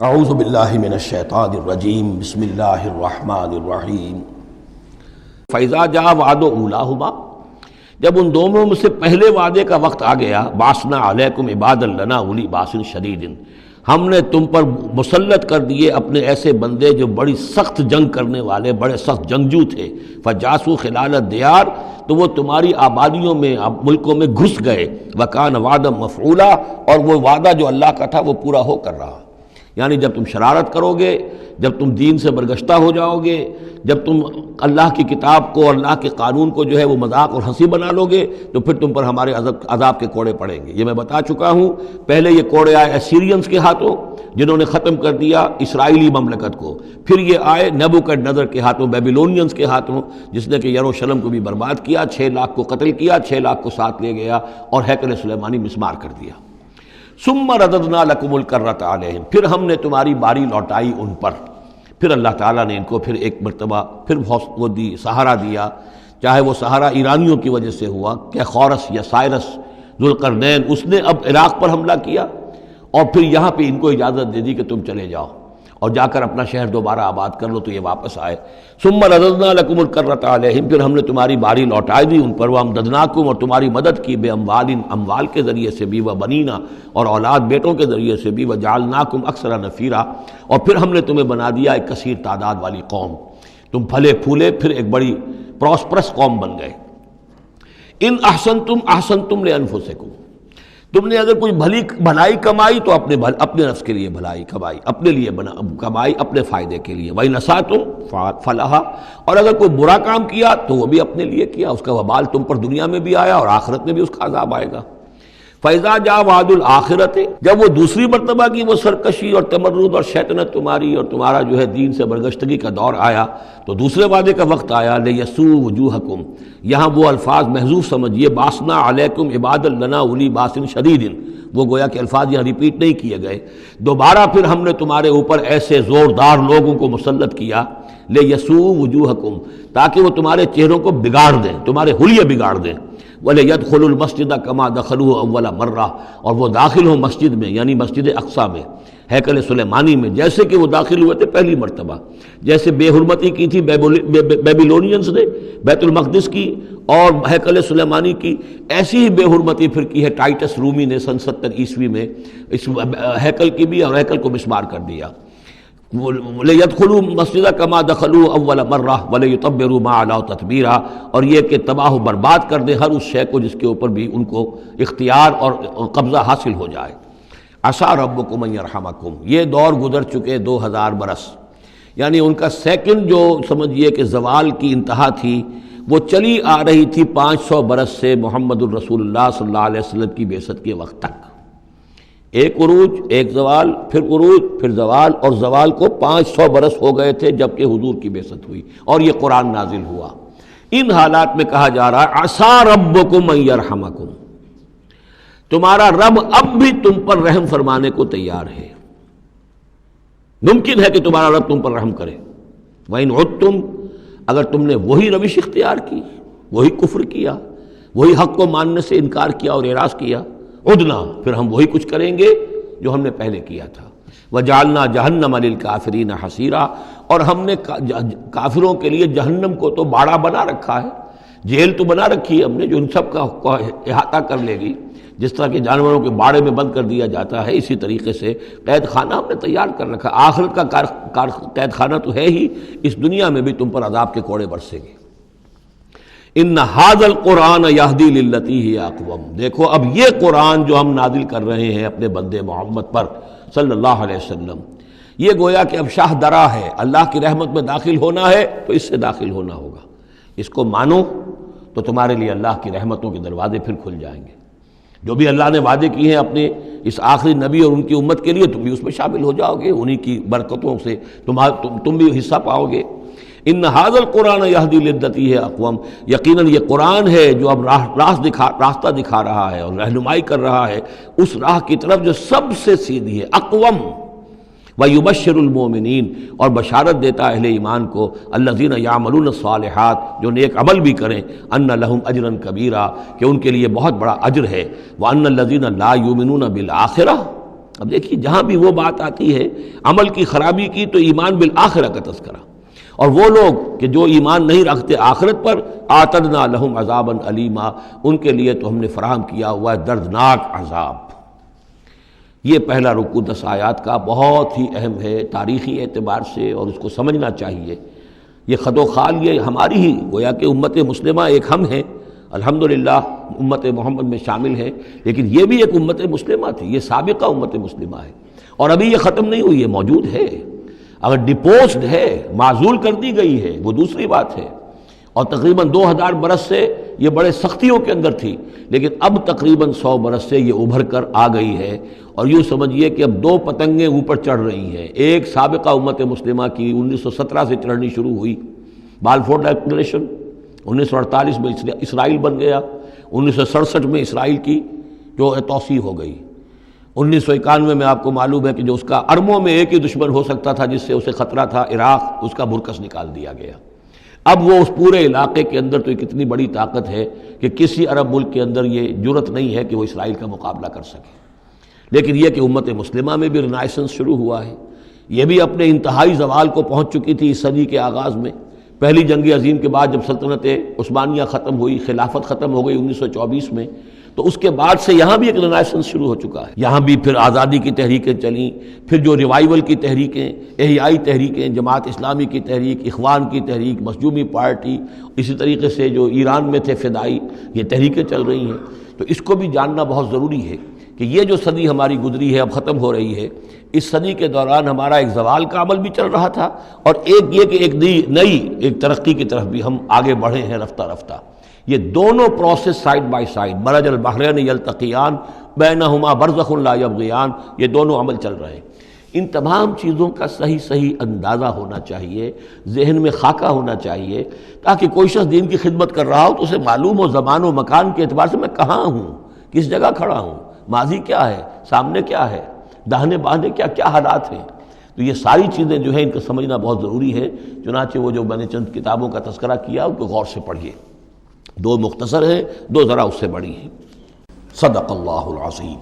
اعوذ باللہ من الشیطان الرجیم بسم اللہ الرحمن الرحیم فَإِذَا جَاءَ وَعْدُ أُولَاهُمَا جب ان دونوں میں سے پہلے وعدے کا وقت آ گیا بَعَثْنَا عَلَيْكُمْ عِبَادًا لَنَا أُولِي بَأْسٍ شَدِيدٍ ہم نے تم پر مسلط کر دیے اپنے ایسے بندے جو بڑی سخت جنگ کرنے والے بڑے سخت جنگجو تھے فَجَاسُوا خِلَالَ الدِّيَارِ تو وہ تمہاری آبادیوں میں ملکوں میں گھس گئے وَكَانَ وَعْدًا مَفْعُولًا اور وہ وعدہ جو اللہ کا تھا وہ پورا ہو کر رہا۔ یعنی جب تم شرارت کرو گے، جب تم دین سے برگشتہ ہو جاؤ گے، جب تم اللہ کی کتاب کو اور اللہ کے قانون کو جو ہے وہ مذاق اور ہنسی بنا لو گے تو پھر تم پر ہمارے عذاب کے کوڑے پڑیں گے۔ یہ میں بتا چکا ہوں، پہلے یہ کوڑے آئے اسیرینز کے ہاتھوں جنہوں نے ختم کر دیا اسرائیلی مملکت کو، پھر یہ آئے نیبوکڈنیزر کے ہاتھوں بیبیلونینز کے ہاتھوں جس نے کہ یروشلم کو بھی برباد کیا، 6 لاکھ کو قتل کیا، 6 لاکھ کو ساتھ لے گیا اور ہیکل سلیمانی مسمار کر دیا۔ ثم رددنا لکم الکرۃ علیہم پھر ہم نے تمہاری باری لوٹائی ان پر، پھر اللہ تعالیٰ نے ان کو پھر ایک مرتبہ پھر وہ دی سہارا دیا، چاہے وہ سہارا ایرانیوں کی وجہ سے ہوا کہ خورس یا سائرس ذوالقرنین اس نے اب عراق پر حملہ کیا اور پھر یہاں پہ ان کو اجازت دے دی کہ تم چلے جاؤ اور جا کر اپنا شہر دوبارہ آباد کر لو، تو یہ واپس آئے۔ ثم رددنا لکم الکرۃ علیہم پھر ہم نے تمہاری باری لوٹائی دی ان پر، وامددناکم اور تمہاری مدد کی بے اموال کے ذریعے سے بھی، وبنینا اور اولاد بیٹوں کے ذریعے سے بھی، وجعلناکم اکثر نفیرا اور پھر ہم نے تمہیں بنا دیا ایک کثیر تعداد والی قوم، تم پھلے پھولے پھر ایک بڑی پراسپرس قوم بن گئے۔ ان احسنتم احسنتم لانفسکم تم نے اگر کوئی بھلائی کمائی تو اپنے نفس کے لیے بھلائی کمائی، اپنے لیے کمائی اپنے فائدے کے لیے، وَإِنْ أَسَأْتُمْ فَلَهَا اور اگر کوئی برا کام کیا تو وہ بھی اپنے لیے کیا، اس کا وبال تم پر دنیا میں بھی آیا اور آخرت میں بھی اس کا عذاب آئے گا۔ فَإِذَا جَاءَ وَعْدُ الْآخِرَةِ جب وہ دوسری مرتبہ کی وہ سرکشی اور تمرد اور شیطنت تمہاری اور تمہارا جو ہے دین سے برگشتگی کا دور آیا تو دوسرے وعدے کا وقت آیا، لِيَسُوءُ وُجُوهَكُمْ یہاں وہ الفاظ محذوف سمجھیے، بَعَثْنَا عَلَيْكُمْ عِبَادًا لَنَا أُولِي بَأْسٍ شَدِيدٍ وہ گویا کہ الفاظ یہاں ریپیٹ نہیں کیے گئے، دوبارہ پھر ہم نے تمہارے اوپر ایسے زوردار لوگوں کو مسلط کیا، لِيَسُوءُ وُجُوهَكُمْ تاکہ وہ تمہارے چہروں کو بگاڑ دیں، تمہارے حلیے بگاڑ دیں، وَلِيَدْخُلُوا الْمَسْجِدَ كَمَا دَخَلُوهُ أَوَّلَ مَرَّةٍ اور وہ داخل ہوں مسجد میں یعنی مسجد اقصیٰ میں، ہیکل سلیمانی میں، جیسے کہ وہ داخل ہوئے تھے پہلی مرتبہ، جیسے بے حرمتی کی تھی بیبیلونینز نے بیت المقدس کی اور ہیکل سلیمانی کی، ایسی ہی بے حرمتی پھر کی ہے ٹائٹس رومی نے سن 70 عیسوی میں اس ہیکل کی بھی اور ہیکل کو مسمار کر دیا۔ لِيَدْخُلُوا الْمَسْجِدَ كَمَا دَخَلُوهُ أَوَّلَ مَرَّةٍ وَلِيُتَبِّرُوا مَا عَلَوْا تَتْبِيرًا اور یہ کہ تباہ و برباد کر دیں ہر اس شے کو جس کے اوپر بھی ان کو اختیار اور قبضہ حاصل ہو جائے۔ عَسَىٰ رَبُّكُمْ أَن يَرْحَمَكُمْ یہ دور گزر چکے 2000 برس، یعنی ان کا سیکنڈ جو سمجھیے کہ زوال کی انتہا تھی وہ چلی آ رہی تھی 500 برس سے محمد الرسول اللہ صلی اللہ علیہ وسلم کی بعثت کے وقت تک، ایک عروج ایک زوال پھر عروج پھر زوال، اور زوال کو 500 برس ہو گئے تھے جب کہ حضور کی بعثت ہوئی اور یہ قرآن نازل ہوا۔ ان حالات میں کہا جا رہا ہے عسیٰ ربکم ان یرحمکم تمہارا رب اب بھی تم پر رحم فرمانے کو تیار ہے، ممکن ہے کہ تمہارا رب تم پر رحم کرے۔ وَإِنْ عُدْتُمْ اگر تم نے وہی روش اختیار کی، وہی کفر کیا، وہی حق کو ماننے سے انکار کیا اور اعراض کیا، عدنا پھر ہم وہی کچھ کریں گے جو ہم نے پہلے کیا تھا۔ وَجَعَلْنَا جَهَنَّمَ لِلْكَافِرِينَ حَصِيرًا اور ہم نے کافروں کے لیے جہنم کو تو باڑا بنا رکھا ہے، جیل تو بنا رکھی ہے ہم نے جو ان سب کا احاطہ کر لے گی، جس طرح کہ جانوروں کے باڑے میں بند کر دیا جاتا ہے اسی طریقے سے قید خانہ ہم نے تیار کر رکھا۔ آخرت کا قید خانہ تو ہے ہی، اس دنیا میں بھی تم پر عذاب کے کوڑے برسیں گے۔ ان ھذا القرآن یہدی للتی ہی اقوم دیکھو اب یہ قرآن جو ہم نازل کر رہے ہیں اپنے بندے محمد پر صلی اللہ علیہ وسلم، یہ گویا کہ اب شاہ درا ہے، اللہ کی رحمت میں داخل ہونا ہے تو اس سے داخل ہونا ہوگا، اس کو مانو تو تمہارے لیے اللہ کی رحمتوں کے دروازے پھر کھل جائیں گے، جو بھی اللہ نے وعدے کیے ہیں اپنے اس آخری نبی اور ان کی امت کے لیے تم بھی اس میں شامل ہو جاؤ گے، انہی کی برکتوں سے تم بھی حصہ پاؤ گے۔ ان ھذا القرآن یہدی للتی ہے اقوم یقیناً یہ قرآن ہے جو اب راستہ دکھا رہا ہے اور رہنمائی کر رہا ہے اس راہ کی طرف جو سب سے سیدھی ہے، اقوم۔ وَيُبَشِّرُ الْمُؤْمِنِينَ اور بشارت دیتا اہل ایمان کو، الَّذِينَ يَعْمَلُونَ الصَّالِحَاتِ جو نیک عمل بھی کریں، أَنَّ لَهُمْ أَجْرًا كَبِيرًا کہ ان کے لیے بہت بڑا اجر ہے، وَأَنَّ الَّذِينَ لَا يُؤْمِنُونَ بِالْآخِرَةِ اب دیکھیے جہاں بھی وہ بات آتی ہے عمل کی خرابی کی تو ایمان بالآخرہ کا تذکرہ، اور وہ لوگ کہ جو ایمان نہیں رکھتے آخرت پر، اعتدنا لہم عذابا علیما، ان کے لیے تو ہم نے فراہم کیا ہوا ہے دردناک عذاب۔ یہ پہلا رکوع 10 آیات کا بہت ہی اہم ہے تاریخی اعتبار سے، اور اس کو سمجھنا چاہیے۔ یہ خد و خال یہ ہماری ہی گویا کہ امت مسلمہ ایک ہم ہیں، الحمدللہ امت محمد میں شامل ہے، لیکن یہ بھی ایک امت مسلمہ تھی، یہ سابقہ امت مسلمہ ہے، اور ابھی یہ ختم نہیں ہوئی ہے، موجود ہے۔ اگر ڈپوزڈ ہے، معزول کر دی گئی ہے، وہ دوسری بات ہے، اور تقریباً 2000 برس سے یہ بڑے سختیوں کے اندر تھی، لیکن اب تقریباً 100 برس سے یہ ابھر کر آ گئی ہے، اور یوں سمجھیے کہ اب 2 پتنگیں اوپر چڑھ رہی ہیں۔ ایک سابقہ امت مسلمہ کی 1917 سے چڑھنی شروع ہوئی، بالفور ڈکلریشن، 1948 میں اسرائیل بن گیا، 1967 میں اسرائیل کی جو توسیع ہو گئی، 1991 میں آپ کو معلوم ہے کہ جو اس کا اربوں میں ایک ہی دشمن ہو سکتا تھا جس سے اسے خطرہ تھا، عراق، اس کا برکس نکال دیا گیا۔ اب وہ اس پورے علاقے کے اندر تو ایک اتنی بڑی طاقت ہے کہ کسی عرب ملک کے اندر یہ جرت نہیں ہے کہ وہ اسرائیل کا مقابلہ کر سکے۔ لیکن یہ کہ امت مسلمہ میں بھی رینائسنس شروع ہوا ہے، یہ بھی اپنے انتہائی زوال کو پہنچ چکی تھی اس صدی کے آغاز میں۔ پہلی جنگ عظیم کے بعد جب سلطنت عثمانیہ ختم ہوئی، خلافت ختم ہو گئی 1924 میں، تو اس کے بعد سے یہاں بھی ایک رینائسنس شروع ہو چکا ہے۔ یہاں بھی پھر آزادی کی تحریکیں چلیں، پھر جو ریوائیول کی تحریکیں، احیائی تحریکیں، جماعت اسلامی کی تحریک، اخوان کی تحریک، مظلومی پارٹی، اسی طریقے سے جو ایران میں تھے فدائی، یہ تحریکیں چل رہی ہیں۔ تو اس کو بھی جاننا بہت ضروری ہے کہ یہ جو صدی ہماری گزری ہے، اب ختم ہو رہی ہے، اس صدی کے دوران ہمارا ایک زوال کا عمل بھی چل رہا تھا، اور ایک یہ کہ ایک نئی ترقی کی طرف بھی ہم آگے بڑھے ہیں رفتہ رفتہ۔ یہ دونوں پروسیس سائڈ بائی سائڈ، مرج البحرین یلتقیان بینہما برزخ لا یبغیان، یہ دونوں عمل چل رہے ہیں۔ ان تمام چیزوں کا صحیح اندازہ ہونا چاہیے، ذہن میں خاکہ ہونا چاہیے، تاکہ کوئی شخص دین کی خدمت کر رہا ہو تو اسے معلوم ہو زمان و مکان کے اعتبار سے میں کہاں ہوں، کس جگہ کھڑا ہوں، ماضی کیا ہے، سامنے کیا ہے، داہنے بائیں کیا حالات ہیں۔ تو یہ ساری چیزیں جو ہیں ان کو سمجھنا بہت ضروری ہے۔ چنانچہ وہ جو میں نے چند کتابوں کا تذکرہ کیا ان کو غور سے پڑھیے، 2 مختصر ہیں، 2 ذرا اس سے بڑی ہیں۔ صدق اللہ العظیم۔